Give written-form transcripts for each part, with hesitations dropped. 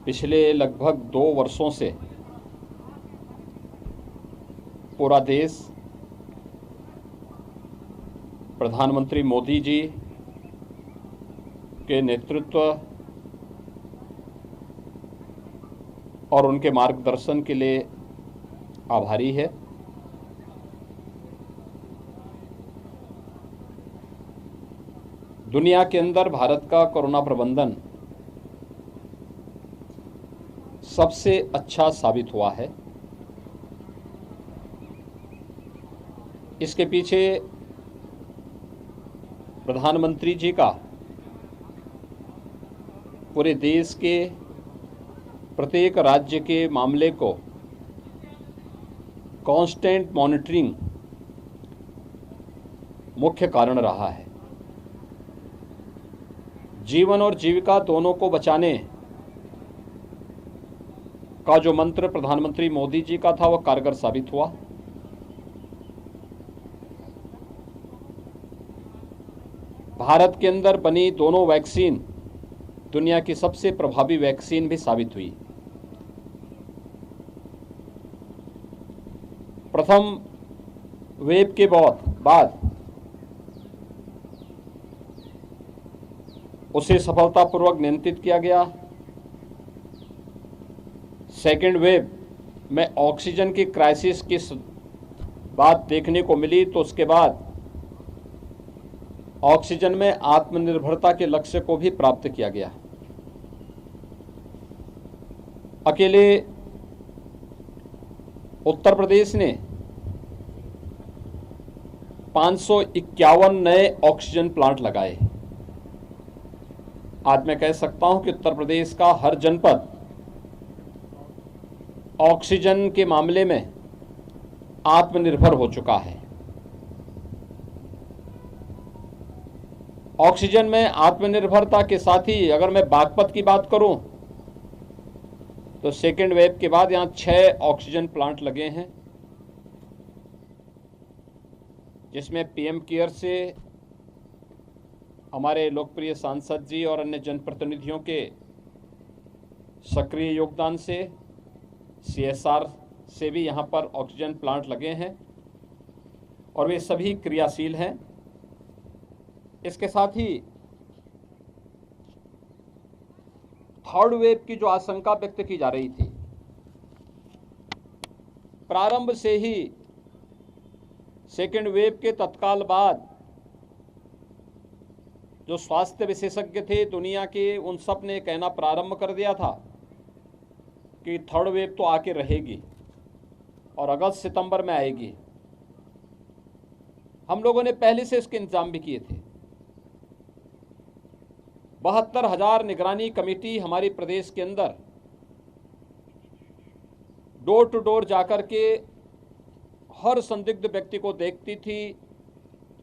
पिछले लगभग 2 वर्षों से पूरा देश प्रधानमंत्री मोदी जी के नेतृत्व और उनके मार्गदर्शन के लिए आभारी है। दुनिया के अंदर भारत का कोरोना प्रबंधन सबसे अच्छा साबित हुआ है। इसके पीछे प्रधानमंत्री जी का पूरे देश के प्रत्येक राज्य के मामले को कांस्टेंट मॉनिटरिंग मुख्य कारण रहा है। जीवन और जीविका दोनों को बचाने का जो मंत्र प्रधानमंत्री मोदी जी का था वह कारगर साबित हुआ। भारत के अंदर बनी दोनों वैक्सीन दुनिया की सबसे प्रभावी वैक्सीन भी साबित हुई। प्रथम वेव के बाद उसे सफलतापूर्वक नियंत्रित किया गया। सेकेंड वेव में ऑक्सीजन की क्राइसिस की बात देखने को मिली, तो उसके बाद ऑक्सीजन में आत्मनिर्भरता के लक्ष्य को भी प्राप्त किया गया। अकेले उत्तर प्रदेश ने 551 नए ऑक्सीजन प्लांट लगाए। आज मैं कह सकता हूं कि उत्तर प्रदेश का हर जनपद ऑक्सीजन के मामले में आत्मनिर्भर हो चुका है। ऑक्सीजन में आत्मनिर्भरता के साथ ही अगर मैं बागपत की बात करूं तो सेकेंड वेव के बाद यहां 6 ऑक्सीजन प्लांट लगे हैं, जिसमें पीएम केयर से हमारे लोकप्रिय सांसद जी और अन्य जनप्रतिनिधियों के सक्रिय योगदान से सीएसआर से भी यहाँ पर ऑक्सीजन प्लांट लगे हैं और वे सभी क्रियाशील हैं। इसके साथ ही थर्ड वेव की जो आशंका व्यक्त की जा रही थी, प्रारंभ से ही सेकेंड वेव के तत्काल बाद जो स्वास्थ्य विशेषज्ञ थे दुनिया के, उन सब ने कहना प्रारंभ कर दिया था कि थर्ड वेव तो आके रहेगी और अगस्त सितंबर में आएगी। हम लोगों ने पहले से इसके इंतजाम भी किए थे। 72,000 निगरानी कमेटी हमारे प्रदेश के अंदर डोर टू डोर जाकर के हर संदिग्ध व्यक्ति को देखती थी,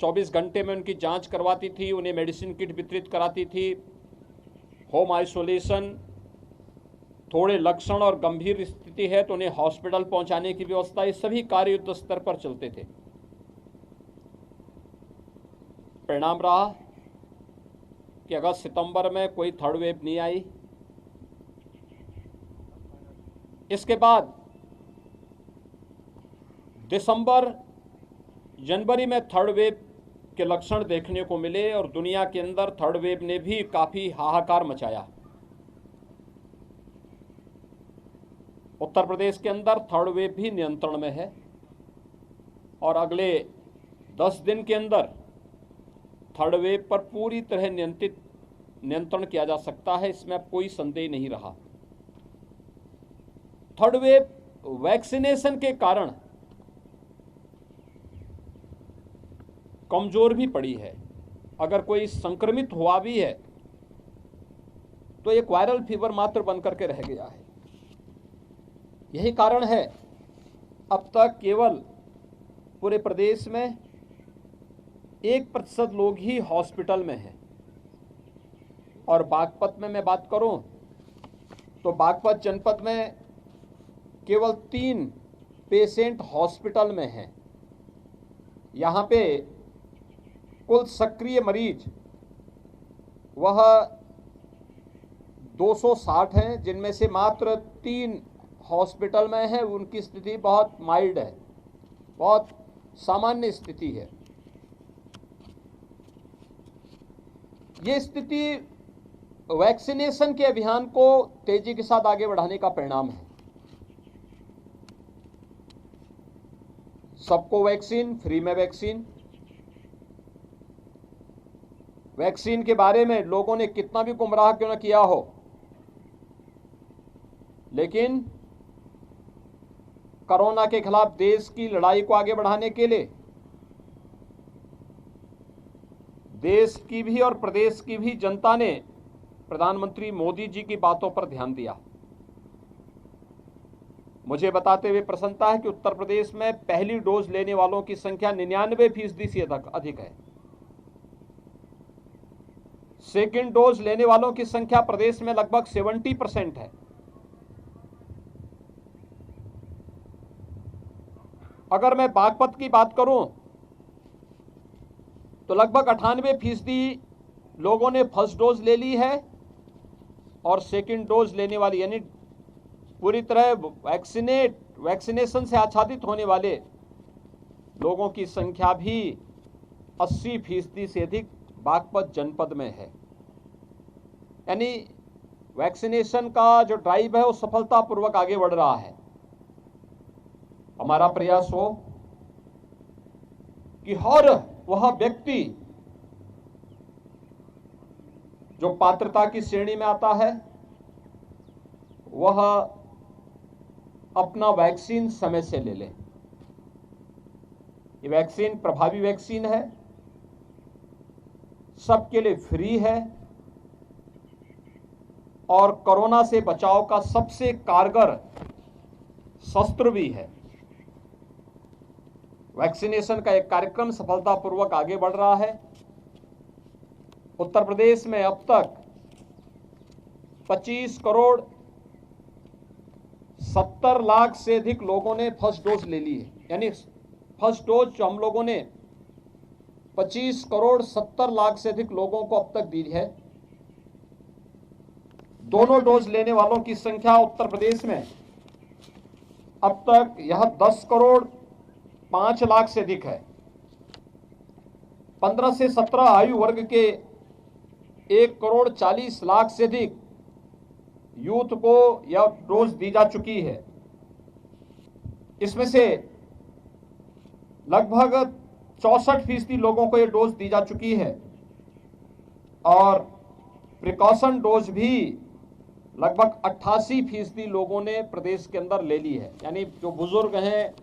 24 घंटे में उनकी जांच करवाती थी, उन्हें मेडिसिन किट वितरित कराती थी, होम आइसोलेशन, थोड़े लक्षण और गंभीर स्थिति है तो उन्हें हॉस्पिटल पहुंचाने की व्यवस्था, ये सभी कार्य युद्ध स्तर पर चलते थे। परिणाम रहा कि अगस्त सितंबर में कोई थर्ड वेव नहीं आई। इसके बाद दिसंबर जनवरी में थर्ड वेव के लक्षण देखने को मिले और दुनिया के अंदर थर्ड वेव ने भी काफी हाहाकार मचाया। उत्तर प्रदेश के अंदर थर्ड वेव भी नियंत्रण में है और अगले 10 दिन के अंदर थर्ड वेव पर पूरी तरह नियंत्रण किया जा सकता है, इसमें अब कोई संदेह नहीं रहा। थर्ड वेव वैक्सीनेशन के कारण कमजोर भी पड़ी है। अगर कोई संक्रमित हुआ भी है तो एक वायरल फीवर मात्र बनकर के रह गया है। यही कारण है अब तक केवल पूरे प्रदेश में 1% लोग ही हॉस्पिटल में हैं। और बागपत में मैं बात करूं तो बागपत जनपद में केवल 3 पेशेंट हॉस्पिटल में हैं। यहाँ पे कुल सक्रिय मरीज वह 260 हैं, जिनमें से मात्र 3 हॉस्पिटल में हैं। उनकी स्थिति बहुत माइल्ड है, बहुत सामान्य स्थिति है। ये स्थिति वैक्सीनेशन के अभियान को तेजी के साथ आगे बढ़ाने का परिणाम है। सबको वैक्सीन, फ्री में वैक्सीन। वैक्सीन के बारे में लोगों ने कितना भी गुमराह क्यों न किया हो, लेकिन कोरोना के खिलाफ देश की लड़ाई को आगे बढ़ाने के लिए देश की भी और प्रदेश की भी जनता ने प्रधानमंत्री मोदी जी की बातों पर ध्यान दिया। मुझे बताते हुए प्रसन्नता है कि उत्तर प्रदेश में पहली डोज लेने वालों की संख्या 99% से अधिक है। सेकेंड डोज लेने वालों की संख्या प्रदेश में लगभग 70% है। अगर मैं बागपत की बात करूं तो लगभग 98% लोगों ने फर्स्ट डोज ले ली है और सेकेंड डोज लेने वाली यानी पूरी तरह वैक्सीनेशन से आच्छादित होने वाले लोगों की संख्या भी 80% से अधिक बागपत जनपद में है। यानी वैक्सीनेशन का जो ड्राइव है वो सफलतापूर्वक आगे बढ़ रहा है। हमारा प्रयास हो कि हर वह व्यक्ति जो पात्रता की श्रेणी में आता है वह अपना वैक्सीन समय से ले ले। ये वैक्सीन प्रभावी वैक्सीन है, सबके लिए फ्री है और कोरोना से बचाव का सबसे कारगर शस्त्र भी है। वैक्सीनेशन का एक कार्यक्रम सफलतापूर्वक आगे बढ़ रहा है। उत्तर प्रदेश में अब तक 25,70,00,000 से अधिक लोगों ने फर्स्ट डोज ले ली है। यानी फर्स्ट डोज जो हम लोगों ने 25,70,00,000 से अधिक लोगों को अब तक दी है। दोनों डोज लेने वालों की संख्या उत्तर प्रदेश में अब तक यह 10,05,00,000 से अधिक है। 15 से 17 आयु वर्ग के 1,40,00,000 से अधिक यूथ को यह डोज दी जा चुकी है। इसमें से लगभग 64% लोगों को यह डोज दी जा चुकी है और प्रिकॉशन डोज भी लगभग 88% लोगों ने प्रदेश के अंदर ले ली है। यानी जो बुजुर्ग हैं,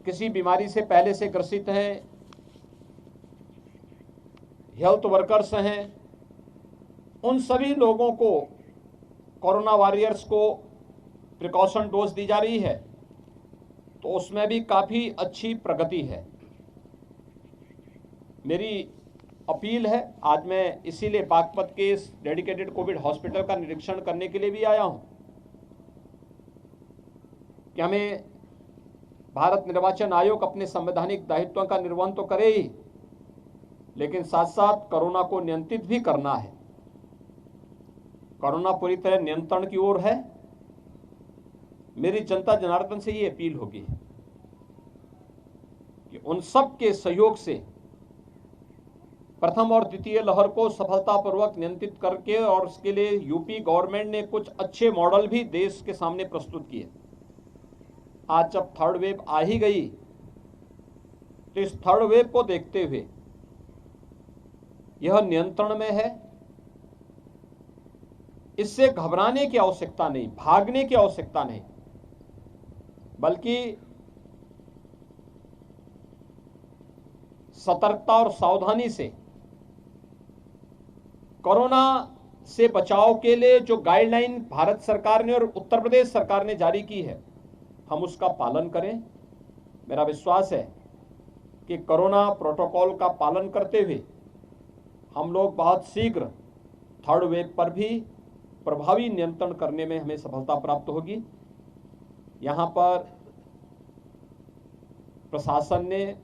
किसी बीमारी से पहले से ग्रसित हैं, हेल्थ वर्कर्स हैं, उन सभी लोगों को, कोरोना वॉरियर्स को प्रिकॉशन डोज दी जा रही है। तो उसमें भी काफ़ी अच्छी प्रगति है। मेरी अपील है, आज मैं इसीलिए बागपत के इस डेडिकेटेड कोविड हॉस्पिटल का निरीक्षण करने के लिए भी आया हूं कि हमें भारत निर्वाचन आयोग अपने संवैधानिक दायित्वों का निर्वहन तो करे ही, लेकिन साथ साथ कोरोना को नियंत्रित भी करना है। कोरोना पूरी तरह नियंत्रण की ओर है। मेरी जनता जनार्दन से ये अपील होगी कि उन सब के सहयोग से प्रथम और द्वितीय लहर को सफलतापूर्वक नियंत्रित करके, और उसके लिए यूपी गवर्नमेंट ने कुछ अच्छे मॉडल भी देश के सामने प्रस्तुत किए। आज जब थर्ड वेव आ ही गई तो इस थर्ड वेव को देखते हुए यह नियंत्रण में है। इससे घबराने की आवश्यकता नहीं, भागने की आवश्यकता नहीं, बल्कि सतर्कता और सावधानी से कोरोना से बचाव के लिए जो गाइडलाइन भारत सरकार ने और उत्तर प्रदेश सरकार ने जारी की है, हम उसका पालन करें। मेरा विश्वास है कि कोरोना प्रोटोकॉल का पालन करते हुए हम लोग बहुत शीघ्र थर्ड वेव पर भी प्रभावी नियंत्रण करने में हमें सफलता प्राप्त होगी। यहाँ पर प्रशासन ने,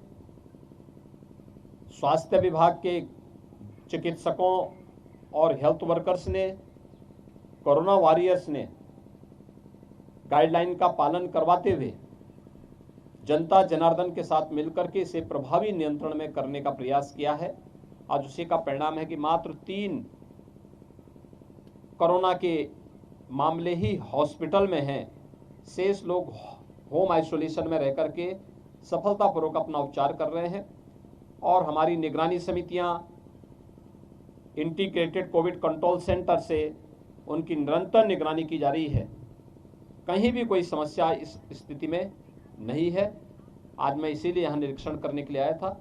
स्वास्थ्य विभाग के चिकित्सकों और हेल्थ वर्कर्स ने, कोरोना वॉरियर्स ने गाइडलाइन का पालन करवाते हुए जनता जनार्दन के साथ मिलकर के इसे प्रभावी नियंत्रण में करने का प्रयास किया है। आज उसी का परिणाम है कि मात्र 3 कोरोना के मामले ही हॉस्पिटल में हैं, शेष लोग होम आइसोलेशन में रह करके सफलतापूर्वक अपना उपचार कर रहे हैं। और हमारी निगरानी समितियां इंटीग्रेटेड कोविड कंट्रोल सेंटर से उनकी निरंतर निगरानी की जा रही है। कहीं भी कोई समस्या इस स्थिति में नहीं है। आज मैं इसीलिए यहाँ निरीक्षण करने के लिए आया था।